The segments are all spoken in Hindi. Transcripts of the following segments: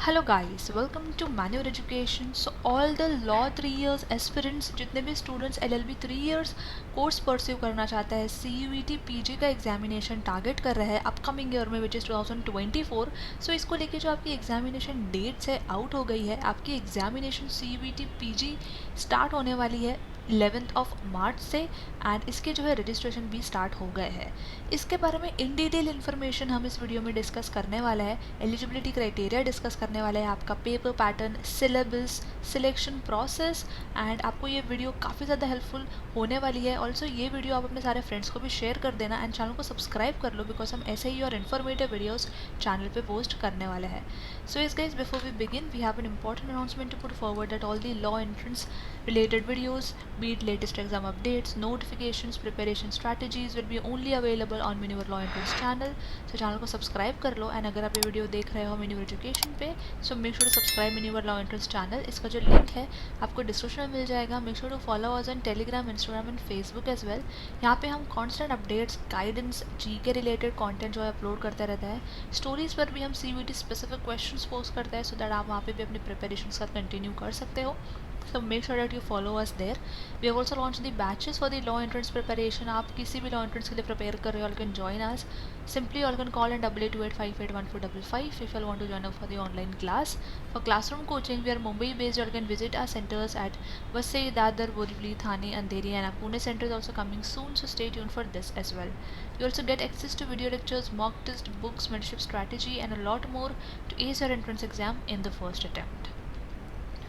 Hello guys, welcome to Maneuver education. So all the law 3 years aspirants, जितने भी students LLB 3 years course pursue करना चाहता है, सीयूईटी पीजी का एग्जामिनेशन टारगेट कर रहा है अपकमिंग ईयर में विच इज़ 2024। सो इसको लेके जो आपकी एग्जामिनेशन डेट्स है आउट हो गई है। आपकी एग्जामिनेशन सीयूईटी पीजी स्टार्ट होने वाली है 11th ऑफ मार्च से, एंड इसके जो है रजिस्ट्रेशन भी स्टार्ट हो गए हैं। इसके बारे में इन डिटेल इन्फॉर्मेशन हम इस वीडियो में डिस्कस करने वाला है। एलिजिबिलिटी क्राइटेरिया डिस्कस करने वाले हैं, आपका paper pattern, syllabus, selection process, and आपको ये वीडियो काफ़ी ज़्यादा हेल्पफुल होने वाली है। ऑल्सो ये वीडियो आप अपने सारे फ्रेंड्स को भी शेयर कर देना एंड चैनल को सब्सक्राइब कर लो, बिकॉज हम ऐसे ही और इन्फॉर्मेटिव वीडियोज़ चैनल पर पोस्ट करने वाले हैं। सो इस guys, before we begin we have an important announcement to put forward that all the law entrance related videos, be it latest exam updates, notifications, preparation strategies will be only available on Miniver Law Entrance channel. So channel को सब्सक्राइब कर लो, एंड अगर आप ये वीडियो देख रहे हो Miniver एजुकेशन पे, so make sure to subscribe Miniver Law Entrance channel. इसका जो लिंक है आपको डिस्क्रिप्शन में मिल जाएगा। Make sure to follow us on Telegram, Instagram and Facebook as well. यहाँ पे हम कॉन्स्टेंट अपडेट्स, गाइडेंस, जी के रिलेटेड कॉन्टेंट जो है अपलोड करते रहता है। स्टोरीज पर भी हम CVT स्पेसिफिक क्वेश्चंस पोस्ट करते हैं, सो दैट आप वहाँ पे भी अपनी प्रिपरेशन के साथ कंटिन्यू कर सकते हो। So make sure that you follow us there. We have also launched the batches for the law entrance preparation. आप किसी भी law entrance के लिए prepare कर रहे हो, you can join us. Simply you can call in 8828581455 if you want to join up for the online class. For classroom coaching, we are Mumbai based. You can visit our centers at Vasai, Dadar, Borivali, Thane, Andheri, and our Pune center is also coming soon. So stay tuned for this as well. You also get access to video lectures, mock test, books, mentorship strategy, and a lot more to ace your entrance exam in the first attempt.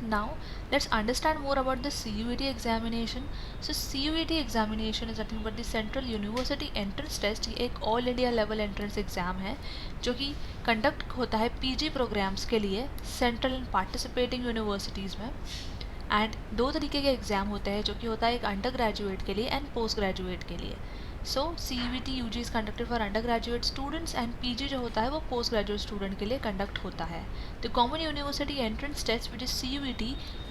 Now let's understand more about the CUET examination. So CUET examination is nothing but the Central University Entrance Test। ये एक all India level entrance exam है जो कि कंडक्ट होता है पीजी प्रोग्राम्स के लिए सेंट्रल एंड पार्टिसिपेटिंग यूनिवर्सिटीज़ में। एंड दो तरीके के एग्ज़ाम होते हैं, जो कि होता है एक अंडर ग्रेजुएट के लिए एंड पोस्ट ग्रेजुएट के लिए। सो CUET UG is conducted for under graduate students, and PG जो होता है वो पोस्ट ग्रेजुएट स्टूडेंट के लिए कंडक्ट होता है। The common university entrance test which is CUET,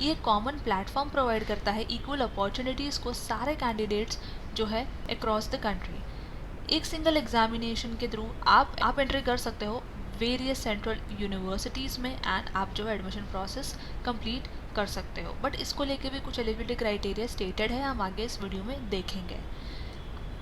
ये कॉमन प्लेटफॉर्म प्रोवाइड करता है इक्वल अपॉर्चुनिटीज़ को सारे कैंडिडेट्स जो है अक्रॉस द कंट्री। एक सिंगल एग्जामिनेशन के थ्रू आप एंट्री कर सकते हो वेरियस सेंट्रल यूनिवर्सिटीज़ में, एंड आप जो है एडमिशन प्रोसेस कंप्लीट कर सकते हो। बट इसको लेके भी कुछ एलिजिबिलिटी क्राइटेरिया स्टेटेड है, हम आगे इस वीडियो में देखेंगे।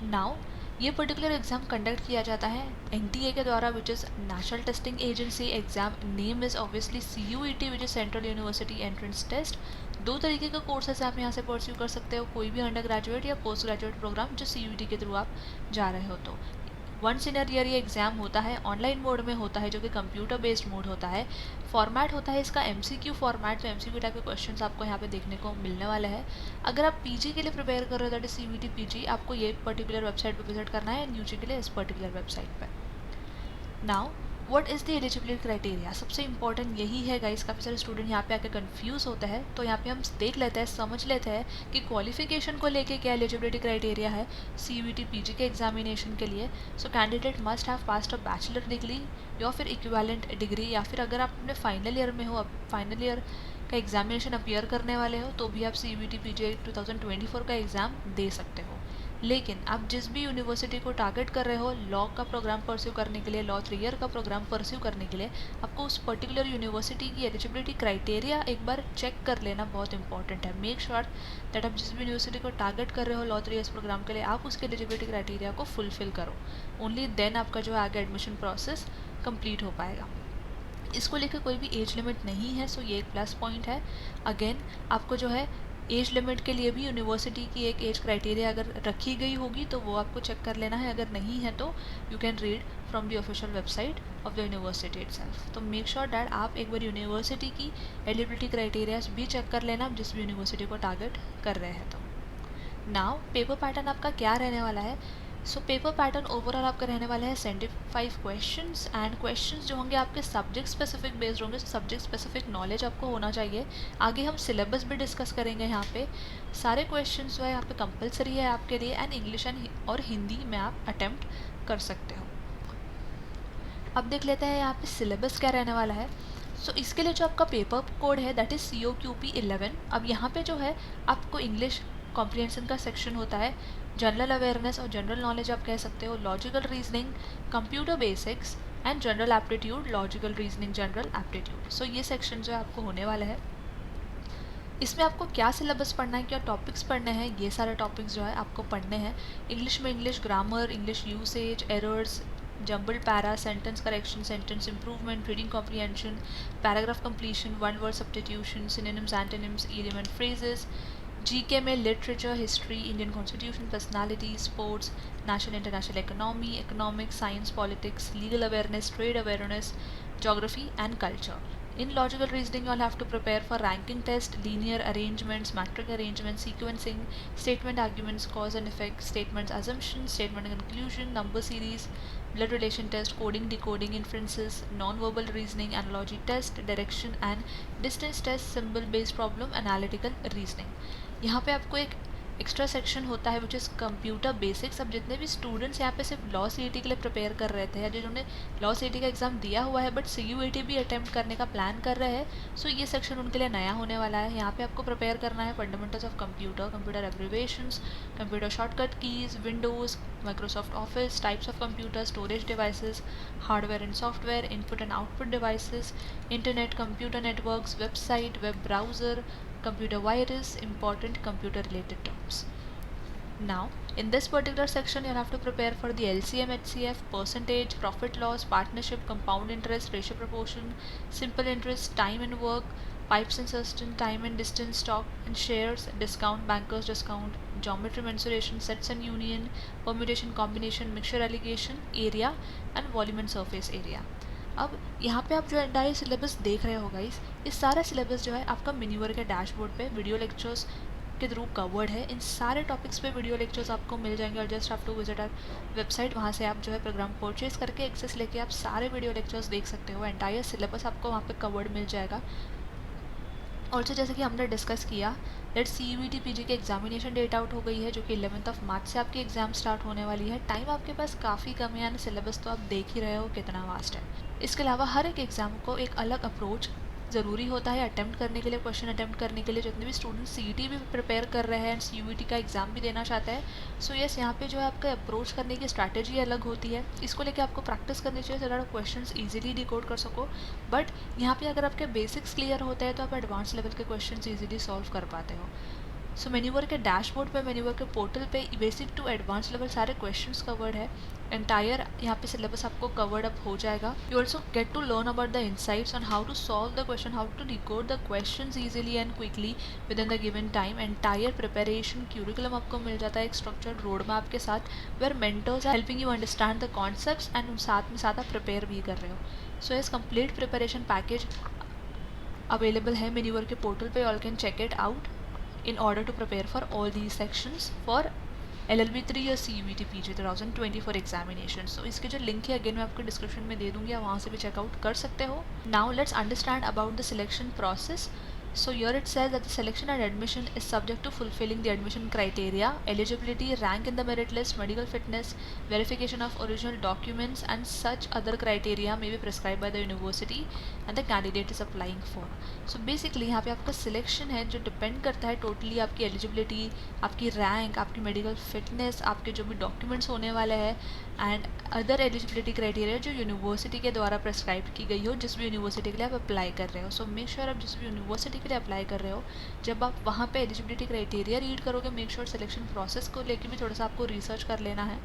नाउ ये पर्टिकुलर एग्ज़ाम कंडक्ट किया जाता है NTA के द्वारा, which is national testing agency. Exam name is obviously CUET which is central university entrance test. दो तरीके का कोर्सेस आप यहाँ से परस्यू कर सकते हो, कोई भी अंडर ग्रेजुएट या पोस्ट ग्रेजुएट प्रोग्राम जो CUET के थ्रू आप जा रहे हो। तो वंस इन ईयर ये एग्ज़ाम होता है, ऑनलाइन मोड में होता है, जो कि कंप्यूटर बेस्ड मोड होता है। फॉर्मेट होता है इसका MCQ फॉर्मेट, तो MCQ टाइप के क्वेश्चंस आपको यहाँ पे देखने को मिलने वाले हैं। अगर आप PG के लिए प्रिपेयर कर रहे हो, दैट इज CUET PG, आपको ये पर्टिकुलर वेबसाइट पर विजिट करना है, एंड UG के लिए इस पर्टिकुलर वेबसाइट पर। Now what is the eligibility criteria, सबसे इंपॉर्टेंट यही है गाइस। काफ़ी सारे स्टूडेंट यहाँ पे आके कंफ्यूज होते हैं, तो यहाँ पे हम देख लेते हैं, समझ लेते हैं कि क्वालिफिकेशन को लेके क्या एलिजिबिलिटी क्राइटेरिया है CUET PG के एग्जामिनेशन के लिए। So candidate must have passed a bachelor degree या फिर इक्विवेलेंट डिग्री, या फिर अगर आप अपने फाइनल ईयर में हो, अब फाइनल ईयर का एग्जामिनेशन अपीयर करने वाले हो, तो भी आप CUET PG 2024 का एग्ज़ाम दे सकते हो। लेकिन आप जिस भी यूनिवर्सिटी को टारगेट कर रहे हो लॉ का प्रोग्राम परस्यू करने के लिए, लॉ 3 ईयर का प्रोग्राम परस्यू करने के लिए, आपको उस पर्टिकुलर यूनिवर्सिटी की एलिजिबिलिटी क्राइटेरिया एक बार चेक कर लेना बहुत इंपॉर्टेंट है। मेक श्योर दैट आप जिस भी यूनिवर्सिटी को टारगेट कर रहे हो लॉ 3 ईयर्स प्रोग्राम के लिए, आप उसके एलिजिबिलिटी क्राइटेरिया को फुलफिल करो। ओनली देन आपका जो है आगे एडमिशन प्रोसेस कंप्लीट हो पाएगा। इसको लेकर कोई भी एज लिमिट नहीं है, सो ये एक प्लस पॉइंट है। अगेन आपको जो है एज लिमिट के लिए भी यूनिवर्सिटी की एक एज क्राइटेरिया अगर रखी गई होगी तो वो आपको चेक कर लेना है, अगर नहीं है तो you can read from the official website of the university itself. तो मेक श्योर दैट आप एक बार यूनिवर्सिटी की एलिजिबिलिटी क्राइटेरियाज भी चेक कर लेना, आप जिस भी यूनिवर्सिटी को टारगेट कर रहे हैं। तो नाउ पेपर पैटर्न आपका क्या रहने वाला है। सो पेपर पैटर्न ओवरऑल आपका रहने वाला है 75 क्वेश्चंस, एंड क्वेश्चंस जो होंगे आपके सब्जेक्ट स्पेसिफिक बेस्ड होंगे। सब्जेक्ट स्पेसिफिक नॉलेज आपको होना चाहिए। आगे हम सिलेबस भी डिस्कस करेंगे यहाँ पे। सारे क्वेश्चंस जो है यहाँ पे कंपलसरी है आपके लिए, एंड इंग्लिश एंड और हिंदी में आप अटेम्प्ट कर सकते हो। अब देख लेते हैं यहाँ पे सिलेबस क्या रहने वाला है। सो इसके लिए जो आपका पेपर कोड है दैट इज़ COQP 11। अब यहाँ पे जो है आपको इंग्लिश कॉम्प्रिहेंशन का सेक्शन होता है, जनरल अवेयरनेस और जनरल नॉलेज आप कह सकते हो, logical reasoning, computer basics, and general aptitude, logical reasoning, general aptitude. So ये सेक्शन जो है आपको होने वाला है। इसमें आपको क्या सिलेबस पढ़ना है, क्या टॉपिक्स पढ़ने हैं, ये सारे टॉपिक्स जो है आपको पढ़ने हैं। इंग्लिश में English grammar, English usage, errors, jumbled para, sentence correction, sentence improvement, reading comprehension, paragraph completion, one word substitution, synonyms, antonyms, idiom and phrases. GK में literature, history, Indian constitution, personality, sports, national international economy, economics, science, politics, legal awareness, trade awareness, geography and culture. In logical reasoning, you'll have to prepare for ranking test, linear arrangements, metric arrangements, sequencing, statement arguments, cause and effect, statements assumptions, statement conclusion, number series, blood relation test, coding, decoding, inferences, non-verbal reasoning, analogy test, direction and distance test, symbol based problem, analytical reasoning. यहाँ पे आपको एक एक्स्ट्रा सेक्शन होता है विच इज़ कंप्यूटर बेसिक्स। अब जितने भी स्टूडेंट्स यहाँ पे सिर्फ लॉ सीईटी के लिए प्रिपेयर कर रहे थे या जिन्होंने लॉ सीईटी का एग्ज़ाम दिया हुआ है बट सीयूईटी भी अटेम्प्ट करने का प्लान कर रहे हैं, सो ये सेक्शन उनके लिए नया होने वाला है। यहाँ पे आपको प्रिपेयर करना है fundamentals of computer, computer abbreviations, computer shortcut keys, Windows, Microsoft Office, types of computer, storage devices, hardware and software, input and output devices, internet, computer networks, website, web browser, computer virus, important computer related terms. Now in this particular section you'll have to prepare for the LCM, HCF, percentage, profit loss, partnership, compound interest, ratio proportion, simple interest, time and work, pipes and sustain, time and distance, stock and shares, discount, bankers discount, geometry mensuration, sets and union, permutation, combination, mixture allegation, area and volume and surface area. अब यहाँ पे आप जो एंटायर सिलेबस देख रहे हो गाइस, इस सारा सिलेबस जो है आपका मिनीवर के डैशबोर्ड पे वीडियो लेक्चर्स के थ्रू कवर्ड है। इन सारे टॉपिक्स पे वीडियो लेक्चर्स आपको मिल जाएंगे और जस्ट आप टू विजिट आवर वेबसाइट, वहाँ से आप जो है प्रोग्राम परचेज करके एक्सेस लेके आप सारे वीडियो लेक्चर्स देख सकते हो। एंटायर सिलेबस आपको वहाँ पे कवर्ड मिल जाएगा। ऑल्सो जैसे कि हमने डिस्कस किया दैट CUET PG की एग्जामिनेशन डेट आउट हो गई है जो कि 11 मार्च से आपकी एग्ज़ाम स्टार्ट होने वाली है। टाइम आपके पास काफ़ी कम है, यानी सिलेबस तो आप देख ही रहे हो कितना वास्ट है। इसके अलावा हर एक एग्ज़ाम को एक अलग अप्रोच ज़रूरी होता है अटैम्प्ट करने के लिए, क्वेश्चन अटैम्प्ट करने के लिए। जितने भी स्टूडेंट्स CET भी प्रिपेयर कर रहे हैं एंड CUET का एग्ज़ाम भी देना चाहते हैं, सो यस यहाँ पे जो है आपका अप्रोच करने की स्ट्रैटेजी अलग होती है। इसको लेके आपको प्रैक्टिस करनी चाहिए so that questions easily decode कर सको। बट यहाँ पे अगर आपके बेसिक्स क्लियर होते हैं तो आप एडवांस लेवल के क्वेश्चंस इजीली सॉल्व कर पाते हो। सो मेन्यूवर के डैशबोर्ड पे, मेन्यूवर के पोर्टल पे बेसिक टू एडवांस लेवल सारे क्वेश्चंस कवर्ड है। एंटायर यहाँ पे सिलेबस आपको कवर्ड अप हो जाएगा। You also get to learn about the insights on how to solve the question, how to decode the questions easily and quickly within the given time. Entire preparation curriculum आपको मिल जाता है एक स्ट्रक्चर्ड रोड मैप के साथ, where mentors are helping you understand the concepts and साथ में साथ आप प्रिपेयर भी कर रहे हो। सो इस कंप्लीट प्रिपरेशन पैकेज अवेलेबल है मेन्यूवर के पोर्टल पे, all can check it out in order to prepare for all these sections for LLB 3 या CUET PG 2024 एग्जामिनेशन। सो इसके जो लिंक है अगेन मैं आपको डिस्क्रिप्शन में दे दूँगी, आप वहाँ से भी चेकआउट कर सकते हो। Now let's understand about the selection process. So here it says that the selection and admission is subject to fulfilling the admission criteria, eligibility, rank in the merit list, medical fitness, verification of original documents and such other criteria may be prescribed by the university and the candidate is applying for. So basically यहाँ पे आपका सिलेक्शन है जो डिपेंड करता है टोटली आपकी एलिजिबिलिटी, आपकी रैंक, आपकी मेडिकल फिटनेस, आपके जो भी डॉक्यूमेंट्स होने वाले हैं एंड अदर एलिजिबिलिटी क्राइटेरिया जो यूनिवर्सिटी के द्वारा प्रेस्क्राइब की गई हो जिस भी यूनिवर्सिटी के लिए आप अप्लाई कर रहे हो। सो मेक श्योर आप जिस भी यूनिवर्सिटी के लिए अप्लाई कर रहे हो, जब आप वहाँ पे एलिजिबिलिटी क्राइटेरिया रीड करोगे, मेक श्योर सिलेक्शन प्रोसेस को लेके भी थोड़ा सा आपको रिसर्च कर लेना है।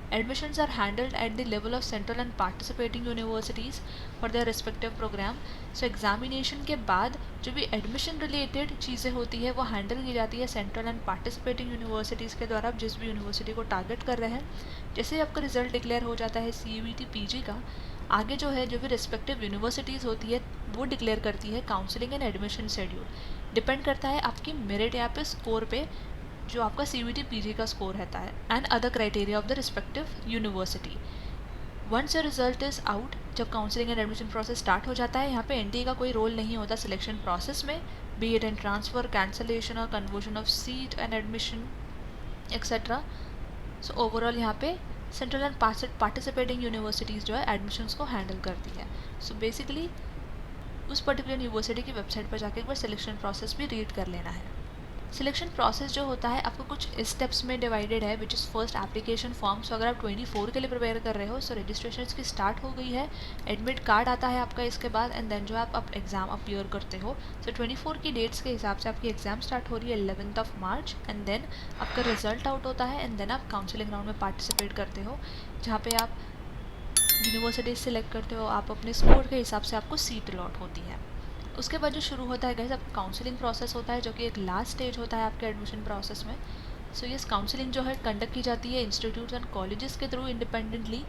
Admissions are handled at the level of central and participating universities for their respective program. So examination के बाद जो भी एडमिशन रिलेटेड चीज़ें होती है वो हैंडल की जाती है सेंट्रल एंड पार्टिसिपेटिंग यूनिवर्सिटीज़ के द्वारा। आप जिस भी यूनिवर्सिटी को टारगेट कर रहे हैं, जैसे ही आपका रिजल्ट डिक्लेयर हो जाता है CUET PG का, आगे जो है जो भी रिस्पेक्टिव यूनिवर्सिटीज़ होती है वो डिक्लेयर करती है counselling and admission schedule. Depend करता है आपकी मेरिट या पे स्कोर पे जो आपका CUET PG का स्कोर रहता है and other criteria of the respective university. Once your result is out, जब counselling and admission process start हो जाता है, यहाँ पे NTA का कोई रोल नहीं होता सिलेक्शन प्रोसेस में, be it in transfer, cancellation और conversion of seat and admission etcetera. So overall यहाँ पे सेंट्रल एंड पार्टिसिपेटिंग यूनिवर्सिटीज़ जो है एडमिशन्स को हैंडल करती है। सो बेसिकली उस पर्टिकुलर यूनिवर्सिटी की वेबसाइट पर जाके एक बार सिलेक्शन प्रोसेस भी रीड कर लेना है। सिलेक्शन प्रोसेस जो होता है आपको कुछ स्टेप्स में डिवाइडेड है, which is first application form. So अगर आप 24 के लिए प्रिपेयर कर रहे हो, सो रजिस्ट्रेशन की स्टार्ट हो गई है, एडमिट कार्ड आता है आपका इसके बाद, एंड देन जो है आप एग्ज़ाम अपीयर करते हो। सो 24 की डेट्स के हिसाब से आपकी एग्ज़ाम स्टार्ट हो रही है 11th मार्च, एंड देन आपका रिजल्ट आउट होता है, एंड देन आप काउंसलिंग राउंड में पार्टिसिपेट करते हो, जहाँ पे आप यूनिवर्सिटी सेलेक्ट करते हो, आप अपने स्कोर के हिसाब से आपको सीट अलॉट होती है। उसके बाद जो शुरू होता है गाइस आपका काउंसलिंग प्रोसेस होता है, जो कि एक लास्ट स्टेज होता है आपके एडमिशन प्रोसेस में। सो ये काउंसलिंग जो है कंडक्ट की जाती है इंस्टीट्यूट्स एंड कॉलेजेस के through independently.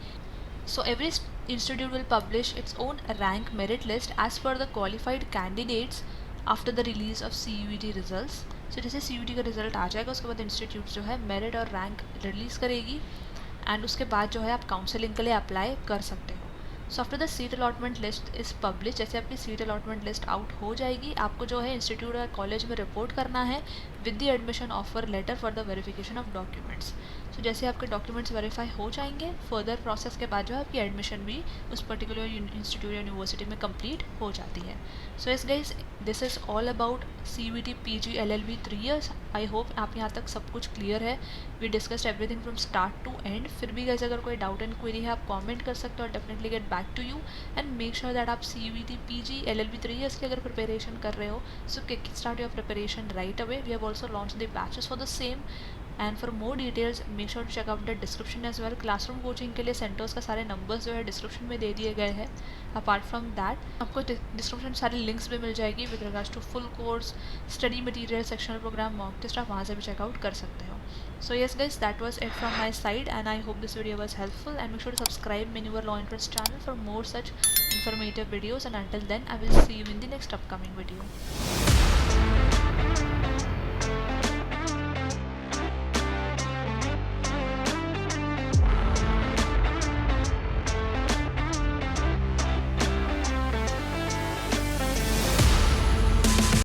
So every institute will publish its own rank merit list as per the qualified candidates after the release of CUET results. So जैसे CUET का रिजल्ट आ जाएगा उसके बाद इंस्टीट्यूट जो है मेरिट और रैंक रिलीज़ करेगी, एंड उसके बाद जो है आप काउंसलिंग के लिए अप्लाई कर सकते हो। So after the seat allotment list is publish, जैसे आपकी सीट अलॉटमेंट लिस्ट आउट हो जाएगी, आपको जो है इंस्टीट्यूट या कॉलेज में रिपोर्ट करना है with the admission offer letter for the verification of documents. So जैसे आपके डॉक्यूमेंट्स वेरीफाई हो जाएंगे, फर्दर प्रोसेस के बाद जो है आपकी एडमिशन भी उस पर्टिकुलर इंस्टीट्यूट या यूनिवर्सिटी में कंप्लीट हो जाती है। So yes guys, this is all about CUET PG LLB 3 years। I hope आप यहाँ तक सब कुछ क्लियर है। We discussed everything from start to end. फिर भी गाइस अगर कोई डाउट एंड क्वेरी है आप कमेंट कर सकते हो, definitely get back to you, and make sure that आप CUET PG LLB 3 years की अगर प्रिपरेशन कर रहे हो, so kick start your preparation right away. We have also launch the batches for the same, and for more details make sure to check out the description as well. Classroom coaching के लिए सेंटर्स का सारे नंबर्स जो है डिस्क्रिप्शन में दे दिए गए हैं। अपार्ट फ्रॉम दैट आपको डिस्क्रिप्शन सारी लिंक्स भी मिल जाएगी with regards to full course, study material, sectional program, mock test, आप वहाँ से भी चेकआउट कर सकते हो। So yes guys, that was it from my side, and I hope this video was helpful, and make sure to subscribe Miniver Law Entrance channel for more such informative videos, and until then I will see you in the next upcoming video.